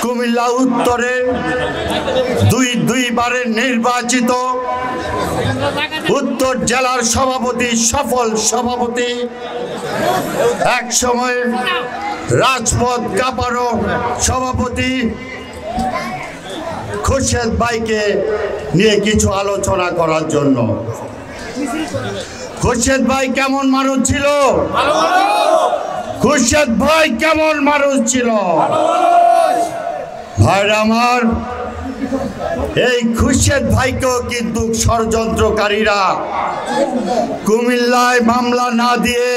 কুমিল্লা উত্তরে দুইবারের নির্বাচিত উত্তর জেলার সভাপতি, সফল সভাপতি, এক সময় রাজপথ কাঁপানো সভাপতি খুরশেদ ভাইকে নিয়ে কিছু আলোচনা করার জন্য। খুরশেদ ভাই কেমন মানুষ ছিল? খুরশেদ ভাই কেমন মানুষ ছিল? ভাইরা আমার, এই খুরশেদ ভাইকেও কিন্তু ষড়যন্ত্রকারীরা কুমিল্লায় মামলা না দিয়ে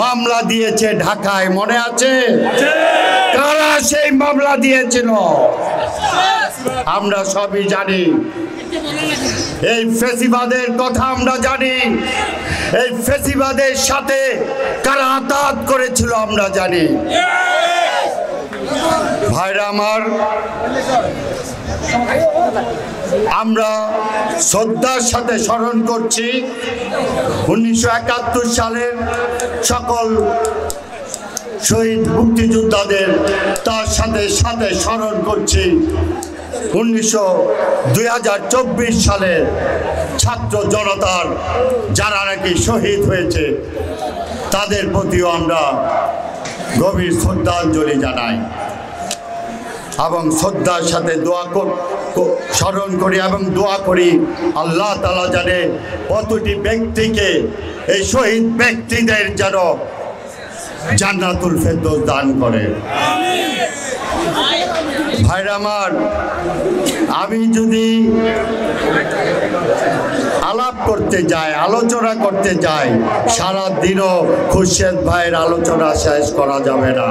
মামলা দিয়েছে ঢাকায়, মনে আছে? কারা সেই মামলা দিয়েছিল আমরা সবই জানি। এই ফেসিবাদের কথা আমরা জানি। এই ফেসিবাদের সাথে কারা আতাত করেছিল আমরা জানি। ভাইরা আমার, আমরা শ্রদ্ধার সাথে স্মরণ করছি 1971 সালের সকল শহীদ মুক্তিযোদ্ধাদের, তার সাথে সাথে স্মরণ করছি 2024 সালের ছাত্র জনতার যারা নাকি শহীদ হয়েছে তাদের প্রতিও আমরা গভীর শ্রদ্ধাঞ্জলি জানাই এবং শ্রদ্ধার সাথে স্মরণ করি এবং দোয়া করি আল্লাহ তাআলা জানে প্রতিটি ব্যক্তিকে, এই শহীদ ব্যক্তিদের যেন জান্নাতুল ফেরদৌস দান করে। ভাইরা আমার, আমি যদি আলাপ করতে যাই, আলোচনা করতে যাই, সারা দিনও খুরশেদ ভাইয়ের আলোচনা শেষ করা যাবে না।